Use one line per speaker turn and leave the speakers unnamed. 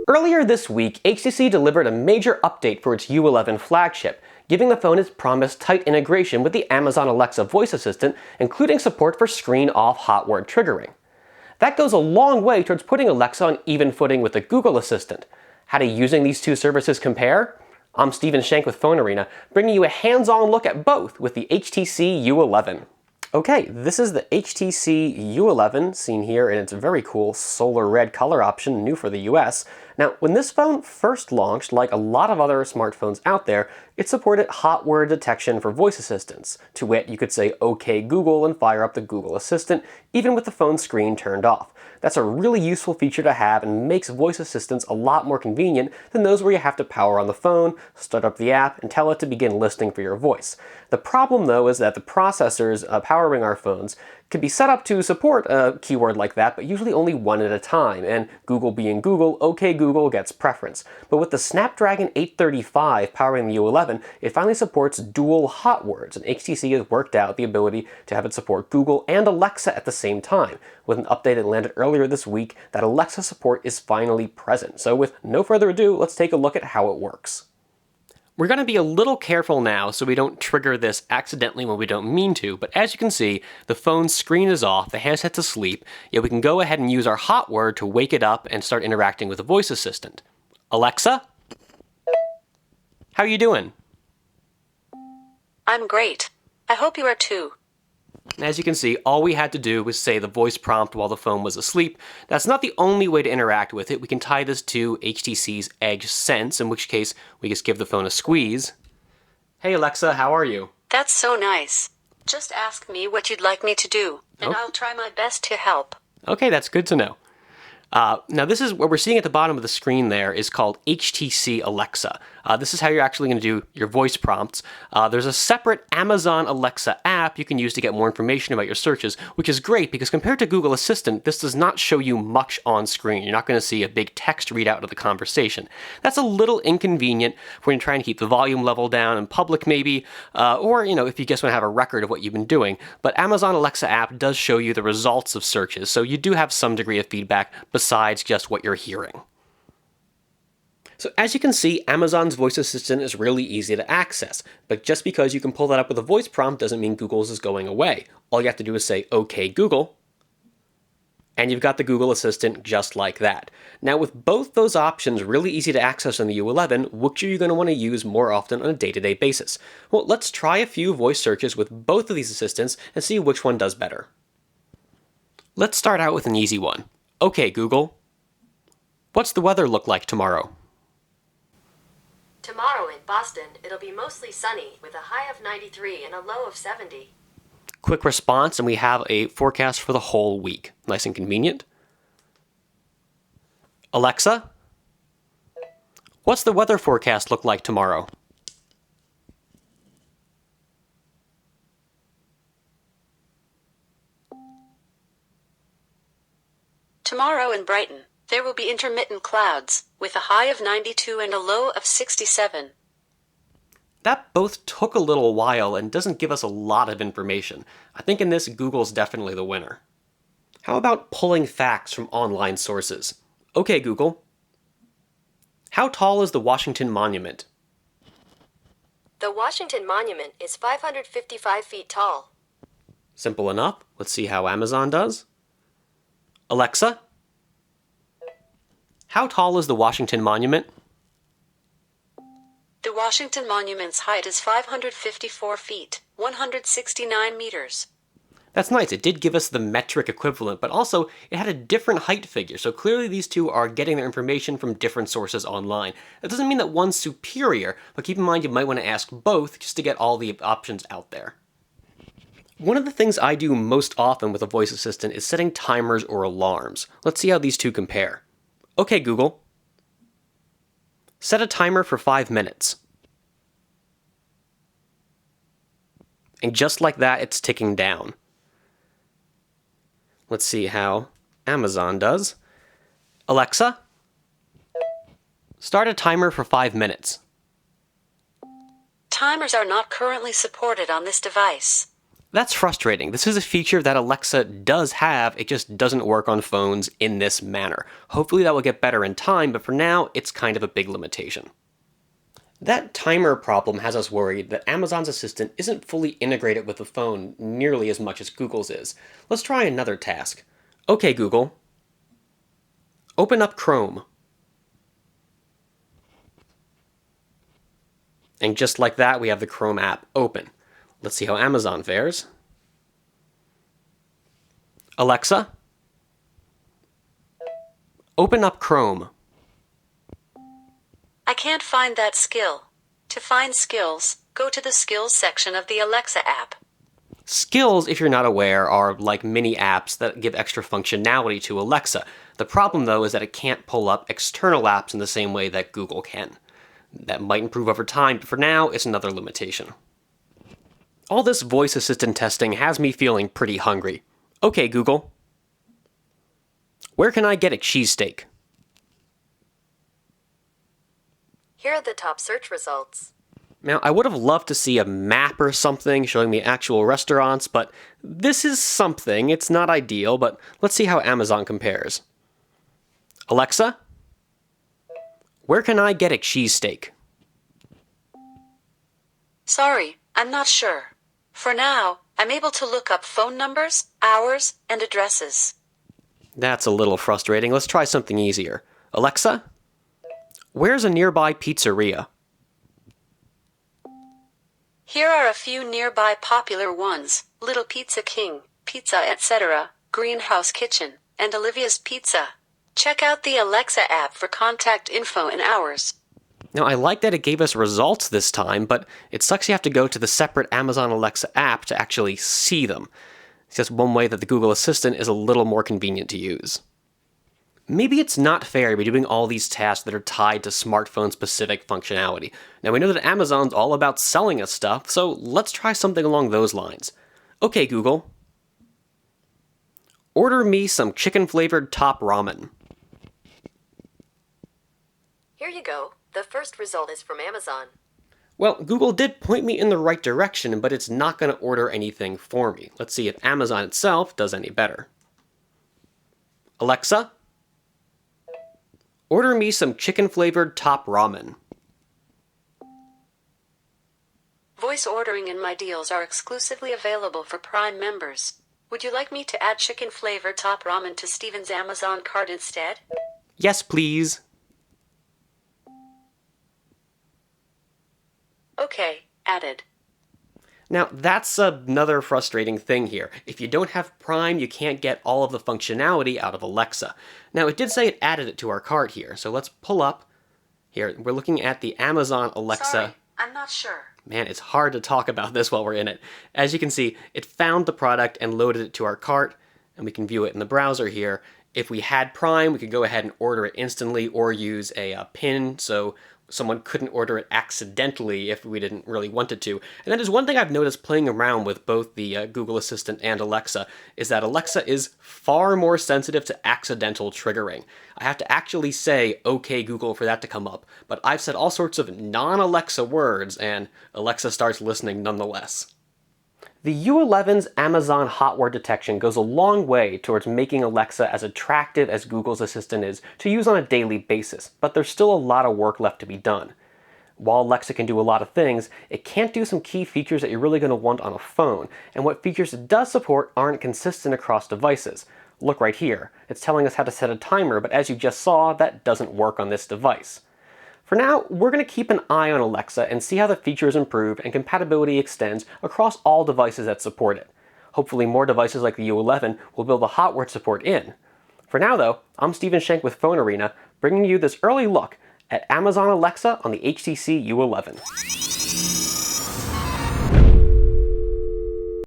Earlier this week, HTC delivered a major update for its U11 flagship, giving the phone its promised tight integration with the Amazon Alexa voice assistant, including support for screen-off hot word triggering. That goes a long way towards putting Alexa on even footing with the Google Assistant. How do using these two services compare? I'm Stephen Shank with PhoneArena, bringing you a hands-on look at both with the HTC U11. Okay, this is the HTC U11, seen here in its very cool solar red color option, new for the US. Now, when this phone first launched, like a lot of other smartphones out there, it supported hot word detection for voice assistants. To wit, you could say, "Okay Google," and fire up the Google Assistant, even with the phone screen turned off. That's a really useful feature to have and makes voice assistants a lot more convenient than those where you have to power on the phone, start up the app, and tell it to begin listening for your voice. The problem, though, is that the processors powering our phones can be set up to support a keyword like that, but usually only one at a time, and Google being Google, OK Google gets preference. But with the Snapdragon 835 powering the U11, it finally supports dual hot words, and HTC has worked out the ability to have it support Google and Alexa at the same time. With an update that landed earlier this week, that Alexa support is finally present. So with no further ado, let's take a look at how it works. We're going to be a little careful now so we don't trigger this accidentally when we don't mean to, but as you can see, the phone's screen is off, the handset's asleep, yet we can go ahead and use our hot word to wake it up and start interacting with the voice assistant. Alexa? How you doing?
I'm great. I hope you are too.
As you can see, all we had to do was say the voice prompt while the phone was asleep. That's not the only way to interact with it. We can tie this to HTC's Edge Sense, in which case we just give the phone a squeeze. Hey Alexa, how are you?
That's so nice. Just ask me what you'd like me to do, and I'll try my best to help.
Okay, that's good to know. Now this is what we're seeing at the bottom of the screen there is called HTC Alexa. This is how you're actually going to do your voice prompts. There's a separate Amazon Alexa app you can use to get more information about your searches, which is great because compared to Google Assistant, this does not show you much on screen. You're not going to see a big text readout of the conversation. That's a little inconvenient when you're trying to keep the volume level down in public maybe, or if you just want to have a record of what you've been doing. But Amazon Alexa app does show you the results of searches, so you do have some degree of feedback besides just what you're hearing. So as you can see, Amazon's voice assistant is really easy to access, but just because you can pull that up with a voice prompt doesn't mean Google's is going away. All you have to do is say, "Okay Google," and you've got the Google Assistant just like that. Now with both those options really easy to access on the U11, which are you going to want to use more often on a day-to-day basis? Well, let's try a few voice searches with both of these assistants and see which one does better. Let's start out with an easy one. "Okay Google, what's the weather look like tomorrow?"
Tomorrow in Boston, it'll be mostly sunny with a high of 93 and a low of 70.
Quick response, and we have a forecast for the whole week. Nice and convenient. "Alexa, what's the weather forecast look like tomorrow?"
Tomorrow in Brighton, there will be intermittent clouds with a high of 92 and a low of 67.
That both took a little while and doesn't give us a lot of information. I think in this, Google's definitely the winner. How about pulling facts from online sources? "Okay Google, how tall is the Washington Monument?"
The Washington Monument is 555 feet tall.
Simple enough. Let's see how Amazon does. "Alexa, how tall is the Washington Monument?"
The Washington Monument's height is 554 feet, 169 meters.
That's nice. It did give us the metric equivalent, but also it had a different height figure, so clearly these two are getting their information from different sources online. That doesn't mean that one's superior, but keep in mind you might want to ask both just to get all the options out there. One of the things I do most often with a voice assistant is setting timers or alarms. Let's see how these two compare. "Okay Google, set a timer for 5 minutes." And just like that, it's ticking down. Let's see how Amazon does. "Alexa, start a timer for 5 minutes."
Timers are not currently supported on this device.
That's frustrating. This is a feature that Alexa does have, it just doesn't work on phones in this manner. Hopefully that will get better in time, but for now, it's kind of a big limitation. That timer problem has us worried that Amazon's Assistant isn't fully integrated with the phone nearly as much as Google's is. Let's try another task. Okay, Google. Open up Chrome. And just like that, we have the Chrome app open. Let's see how Amazon fares. Alexa, open up Chrome.
I can't find that skill. To find skills, go to the skills section of the Alexa app.
Skills, if you're not aware, are like mini apps that give extra functionality to Alexa. The problem, though, is that it can't pull up external apps in the same way that Google can. That might improve over time, but for now, it's another limitation. All this voice assistant testing has me feeling pretty hungry. Okay, Google. Where can I get a cheesesteak?
Here are the top search results.
Now, I would have loved to see a map or something showing me actual restaurants, but this is something. It's not ideal, but let's see how Amazon compares. Alexa, where can I get a cheesesteak?
Sorry, I'm not sure. For now, I'm able to look up phone numbers, hours, and addresses.
That's a little frustrating. Let's try something easier. Alexa, where's a nearby pizzeria?
Here are a few nearby popular ones: Little Pizza King, Pizza Etc., Greenhouse Kitchen, and Olivia's Pizza. Check out the Alexa app for contact info and hours.
Now, I like that it gave us results this time, but it sucks you have to go to the separate Amazon Alexa app to actually see them. It's just one way that the Google Assistant is a little more convenient to use. Maybe it's not fair to be doing all these tasks that are tied to smartphone-specific functionality. Now, we know that Amazon's all about selling us stuff, so let's try something along those lines. Okay, Google. Order me some chicken-flavored top ramen.
Here you go. The first result is from Amazon.
Well, Google did point me in the right direction, but it's not going to order anything for me. Let's see if Amazon itself does any better. Alexa, order me some chicken-flavored top ramen.
Voice ordering and my deals are exclusively available for Prime members. Would you like me to add chicken-flavored top ramen to Steven's Amazon cart instead?
Yes, please.
Okay, added.
Now, that's another frustrating thing here. If you don't have Prime, you can't get all of the functionality out of Alexa. Now, it did say it added it to our cart here, so let's pull up. Here, we're looking at the Amazon Alexa.
Sorry, I'm not sure.
Man, it's hard to talk about this while we're in it. As you can see, it found the product and loaded it to our cart, and we can view it in the browser here. If we had Prime, we could go ahead and order it instantly or use a PIN, so someone couldn't order it accidentally if we didn't really want it to. And that is one thing I've noticed playing around with both the Google Assistant and Alexa, is that Alexa is far more sensitive to accidental triggering. I have to actually say, okay Google, for that to come up, but I've said all sorts of non-Alexa words, and Alexa starts listening nonetheless. The U11's Amazon hot word detection goes a long way towards making Alexa as attractive as Google's Assistant is to use on a daily basis, but there's still a lot of work left to be done. While Alexa can do a lot of things, it can't do some key features that you're really going to want on a phone, and what features it does support aren't consistent across devices. Look right here. It's telling us how to set a timer, but as you just saw, that doesn't work on this device. For now, we're going to keep an eye on Alexa and see how the features improve and compatibility extends across all devices that support it. Hopefully more devices like the U11 will build the hot word support in. For now though, I'm Stephen Shank with PhoneArena, bringing you this early look at Amazon Alexa on the HTC U11.